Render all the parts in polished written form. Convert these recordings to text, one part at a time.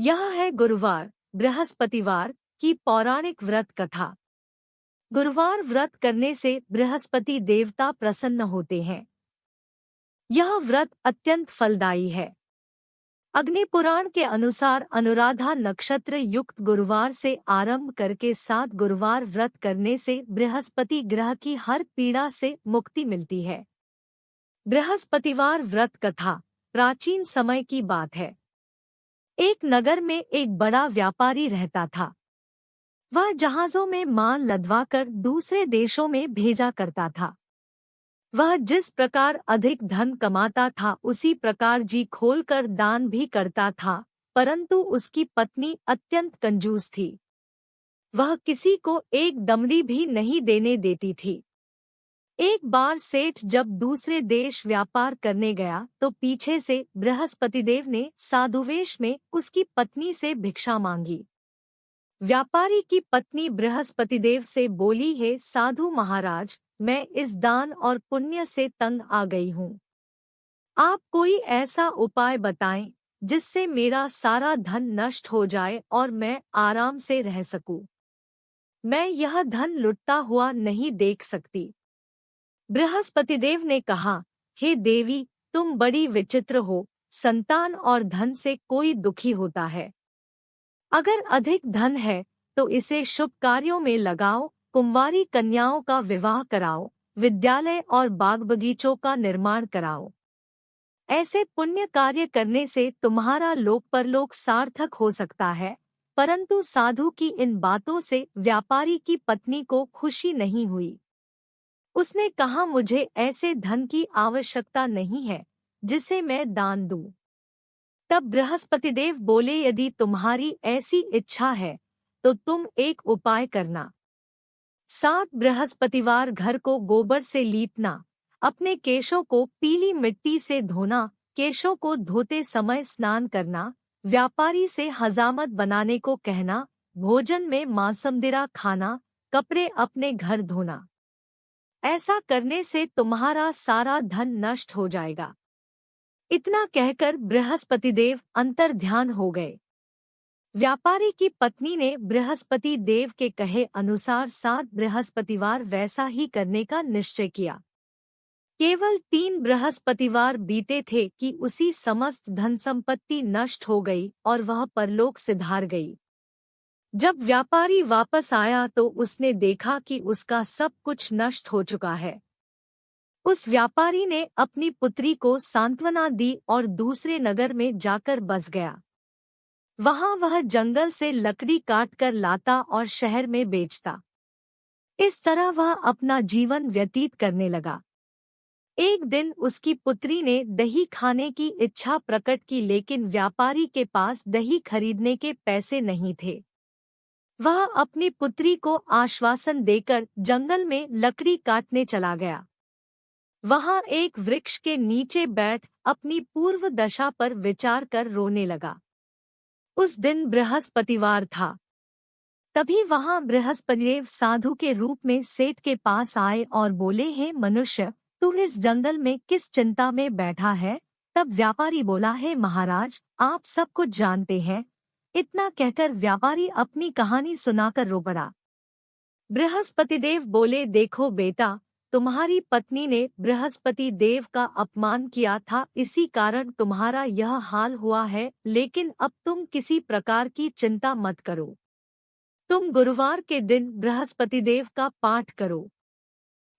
यह है गुरुवार बृहस्पतिवार की पौराणिक व्रत कथा। गुरुवार व्रत करने से बृहस्पति देवता प्रसन्न होते हैं। यह व्रत अत्यंत फलदायी है। अग्नि पुराण के अनुसार अनुराधा नक्षत्र युक्त गुरुवार से आरंभ करके 7 गुरुवार व्रत करने से बृहस्पति ग्रह की हर पीड़ा से मुक्ति मिलती है। बृहस्पतिवार व्रत कथा प्राचीन समय की बात है। एक नगर में एक बड़ा व्यापारी रहता था। वह जहाजों में माल लदवाकर दूसरे देशों में भेजा करता था। वह जिस प्रकार अधिक धन कमाता था उसी प्रकार जी खोलकर दान भी करता था, परंतु उसकी पत्नी अत्यंत कंजूस थी। वह किसी को एक दमड़ी भी नहीं देने देती थी। एक बार सेठ जब दूसरे देश व्यापार करने गया तो पीछे से बृहस्पतिदेव ने साधुवेश में उसकी पत्नी से भिक्षा मांगी। व्यापारी की पत्नी बृहस्पतिदेव से बोली, हे साधु महाराज, मैं इस दान और पुण्य से तंग आ गई हूँ। आप कोई ऐसा उपाय बताएं जिससे मेरा सारा धन नष्ट हो जाए और मैं आराम से रह सकूं। मैं यह धन लुटता हुआ नहीं देख सकती। बृहस्पतिदेव ने कहा, हे देवी, तुम बड़ी विचित्र हो। संतान और धन से कोई दुखी होता है। अगर अधिक धन है तो इसे शुभ कार्यों में लगाओ, कुंवारी कन्याओं का विवाह कराओ, विद्यालय और बाग बगीचों का निर्माण कराओ। ऐसे पुण्य कार्य करने से तुम्हारा लोक परलोक सार्थक हो सकता है। परंतु साधु की इन बातों से व्यापारी की पत्नी को खुशी नहीं हुई। उसने कहा, मुझे ऐसे धन की आवश्यकता नहीं है जिसे मैं दान दूं। तब बृहस्पतिदेव बोले, यदि तुम्हारी ऐसी इच्छा है तो तुम एक उपाय करना। 7 बृहस्पतिवार घर को गोबर से लीपना, अपने केशों को पीली मिट्टी से धोना, केशों को धोते समय स्नान करना, व्यापारी से हजामत बनाने को कहना, भोजन में मांसमदिरा खाना, कपड़े अपने घर धोना। ऐसा करने से तुम्हारा सारा धन नष्ट हो जाएगा। इतना कहकर बृहस्पतिदेव अंतर्ध्यान हो गए। व्यापारी की पत्नी ने बृहस्पति देव के कहे अनुसार 7 बृहस्पतिवार वैसा ही करने का निश्चय किया। केवल 3 बृहस्पतिवार बीते थे कि उसी समस्त धन संपत्ति नष्ट हो गई और वह परलोक सिधार गई। जब व्यापारी वापस आया तो उसने देखा कि उसका सब कुछ नष्ट हो चुका है। उस व्यापारी ने अपनी पुत्री को सांत्वना दी और दूसरे नगर में जाकर बस गया। वहां वह जंगल से लकड़ी काट कर लाता और शहर में बेचता। इस तरह वह अपना जीवन व्यतीत करने लगा। एक दिन उसकी पुत्री ने दही खाने की इच्छा प्रकट की, लेकिन व्यापारी के पास दही खरीदने के पैसे नहीं थे। वह अपनी पुत्री को आश्वासन देकर जंगल में लकड़ी काटने चला गया। वहां एक वृक्ष के नीचे बैठ अपनी पूर्व दशा पर विचार कर रोने लगा। उस दिन बृहस्पतिवार था। तभी वहां बृहस्पतिदेव साधु के रूप में सेठ के पास आए और बोले, हे मनुष्य, तू इस जंगल में किस चिंता में बैठा है? तब व्यापारी बोला, हे महाराज, आप सब कुछ जानते हैं। इतना कहकर व्यापारी अपनी कहानी सुनाकर रो पड़ा। बृहस्पतिदेव बोले, देखो बेटा, तुम्हारी पत्नी ने बृहस्पति देव का अपमान किया था, इसी कारण तुम्हारा यह हाल हुआ है। लेकिन अब तुम किसी प्रकार की चिंता मत करो। तुम गुरुवार के दिन बृहस्पतिदेव का पाठ करो।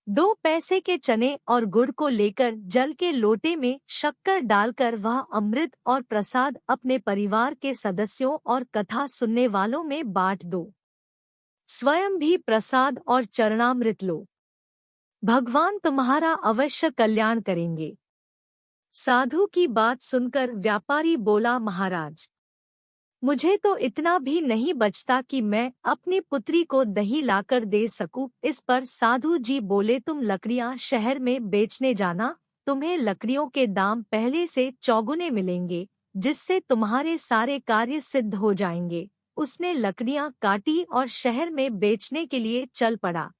2 पैसे के चने और गुड़ को लेकर जल के लोटे में शक्कर डालकर वह अमृत और प्रसाद अपने परिवार के सदस्यों और कथा सुनने वालों में बांट दो। स्वयं भी प्रसाद और चरणामृत लो। भगवान तुम्हारा अवश्य कल्याण करेंगे। साधु की बात सुनकर व्यापारी बोला, महाराज, मुझे तो इतना भी नहीं बचता कि मैं अपनी पुत्री को दही लाकर दे सकूं। इस पर साधु जी बोले, तुम लकड़ियां शहर में बेचने जाना, तुम्हें लकड़ियों के दाम पहले से चौगुने मिलेंगे, जिससे तुम्हारे सारे कार्य सिद्ध हो जाएंगे। उसने लकड़ियां काटी और शहर में बेचने के लिए चल पड़ा।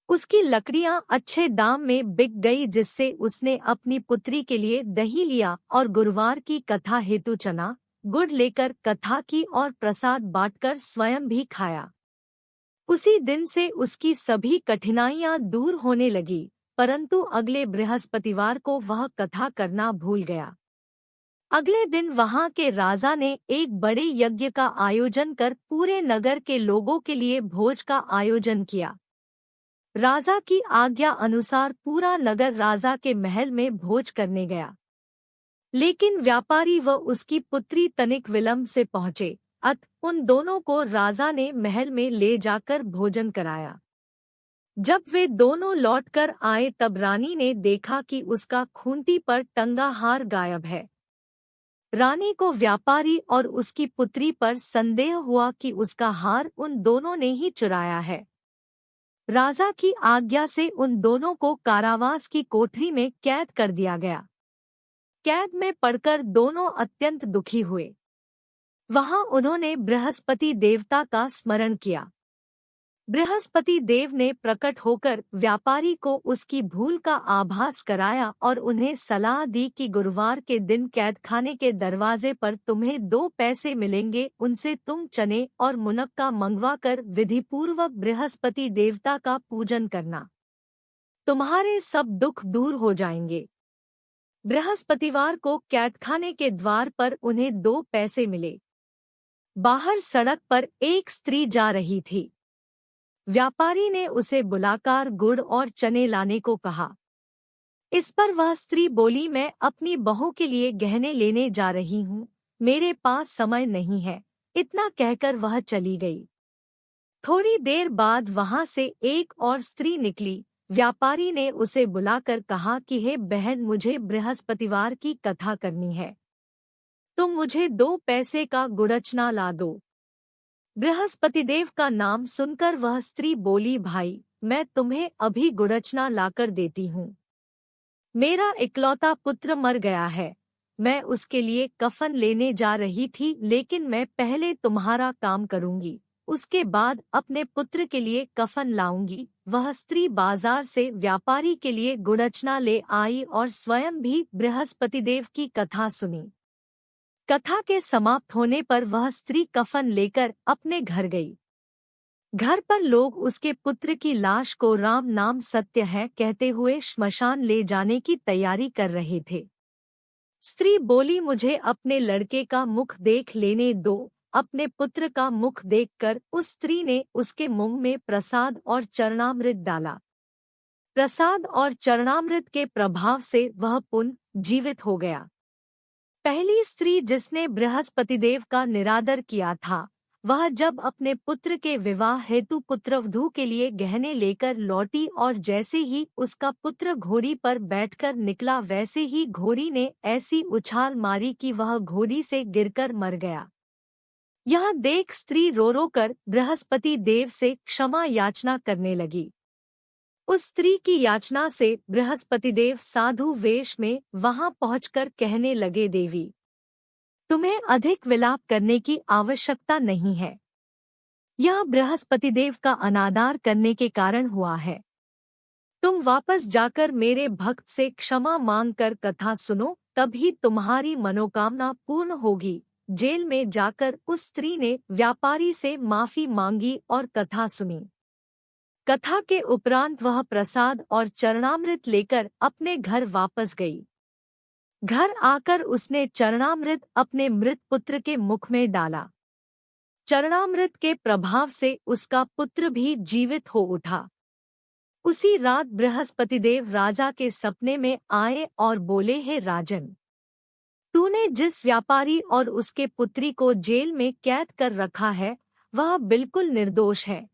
उसकी लकड़ियां अच्छे दाम में बिक गई, जिससे उसने अपनी पुत्री के लिए दही लिया और गुरुवार की कथा हेतु चना, गुड़ लेकर कथा की और प्रसाद बांटकर स्वयं भी खाया। उसी दिन से उसकी सभी कठिनाइयां दूर होने लगी, परंतु अगले बृहस्पतिवार को वह कथा करना भूल गया। अगले दिन वहां के राजा ने एक बड़े यज्ञ का आयोजन कर पूरे नगर के लोगों के लिए भोज का आयोजन किया। राजा की आज्ञा अनुसार पूरा नगर राजा के महल में भोज करने गया, लेकिन व्यापारी व उसकी पुत्री तनिक विलंब से पहुंचे। उन दोनों को राजा ने महल में ले जाकर भोजन कराया। जब वे दोनों लौटकर आए तब रानी ने देखा कि उसका खूंटी पर टंगा हार गायब है। रानी को व्यापारी और उसकी पुत्री पर संदेह हुआ कि उसका हार उन दोनों ने ही चुराया है। राजा की आज्ञा से उन दोनों को कारावास की कोठरी में कैद कर दिया गया। कैद में पड़कर दोनों अत्यंत दुखी हुए। वहां उन्होंने बृहस्पति देवता का स्मरण किया। बृहस्पति देव ने प्रकट होकर व्यापारी को उसकी भूल का आभास कराया और उन्हें सलाह दी कि गुरुवार के दिन कैदखाने के दरवाजे पर तुम्हें 2 पैसे मिलेंगे, उनसे तुम चने और मुनक्का मंगवा कर विधिपूर्वक बृहस्पति देवता का पूजन करना। तुम्हारे सब दुख दूर हो जाएंगे। बृहस्पतिवार को कैदखाने के द्वार पर उन्हें 2 पैसे मिले। बाहर सड़क पर एक स्त्री जा रही थी। व्यापारी ने उसे बुलाकर गुड़ और चने लाने को कहा। इस पर वह स्त्री बोली, मैं अपनी बहू के लिए गहने लेने जा रही हूँ, मेरे पास समय नहीं है। इतना कहकर वह चली गई। थोड़ी देर बाद वहां से एक और स्त्री निकली। व्यापारी ने उसे बुलाकर कहा कि हे बहन, मुझे बृहस्पतिवार की कथा करनी है, तुम मुझे 2 पैसे का गुड़चना ला दो। बृहस्पतिदेव का नाम सुनकर वह स्त्री बोली, भाई मैं तुम्हें अभी गुड़चना लाकर देती हूँ। मेरा इकलौता पुत्र मर गया है, मैं उसके लिए कफन लेने जा रही थी, लेकिन मैं पहले तुम्हारा काम करूंगी, उसके बाद अपने पुत्र के लिए कफन लाऊंगी। वह स्त्री बाजार से व्यापारी के लिए गुड़चना ले आई और स्वयं भी बृहस्पतिदेव की कथा सुनी। कथा के समाप्त होने पर वह स्त्री कफन लेकर अपने घर गई। घर पर लोग उसके पुत्र की लाश को राम नाम सत्य है कहते हुए श्मशान ले जाने की तैयारी कर रहे थे। स्त्री बोली, मुझे अपने लड़के का मुख देख लेने दो। अपने पुत्र का मुख देखकर उस स्त्री ने उसके मुंह में प्रसाद और चरणामृत डाला। प्रसाद और चरणामृत के प्रभाव से वह पुनः जीवित हो गया। पहली स्त्री जिसने बृहस्पतिदेव का निरादर किया था, वह जब अपने पुत्र के विवाह हेतु पुत्रवधू के लिए गहने लेकर लौटी और जैसे ही उसका पुत्र घोड़ी पर बैठकर निकला, वैसे ही घोड़ी ने ऐसी उछाल मारी कि वह घोड़ी से गिरकर मर गया। यह देख स्त्री रो रो कर बृहस्पति देव से क्षमा याचना करने लगी। उस स्त्री की याचना से बृहस्पतिदेव साधु वेश में वहां पहुंचकर कहने लगे, देवी तुम्हें अधिक विलाप करने की आवश्यकता नहीं है। यह बृहस्पतिदेव का अनादर करने के कारण हुआ है। तुम वापस जाकर मेरे भक्त से क्षमा मांगकर कथा सुनो, तभी तुम्हारी मनोकामना पूर्ण होगी। जेल में जाकर उस स्त्री ने व्यापारी से माफी मांगी और कथा सुनी। कथा के उपरांत वह प्रसाद और चरणामृत लेकर अपने घर वापस गई। घर आकर उसने चरणामृत अपने मृत पुत्र के मुख में डाला। चरणामृत के प्रभाव से उसका पुत्र भी जीवित हो उठा। उसी रात बृहस्पतिदेव राजा के सपने में आए और बोले, हे राजन, तूने जिस व्यापारी और उसके पुत्री को जेल में कैद कर रखा है वह बिल्कुल निर्दोष है।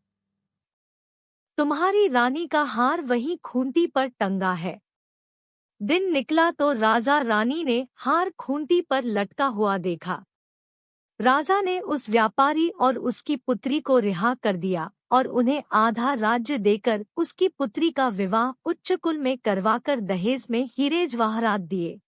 तुम्हारी रानी का हार वहीं खूंटी पर टंगा है। दिन निकला तो राजा रानी ने हार खूंटी पर लटका हुआ देखा। राजा ने उस व्यापारी और उसकी पुत्री को रिहा कर दिया और उन्हें आधा राज्य देकर उसकी पुत्री का विवाह उच्च कुल में करवाकर दहेज में हीरे जवाहरात दिए।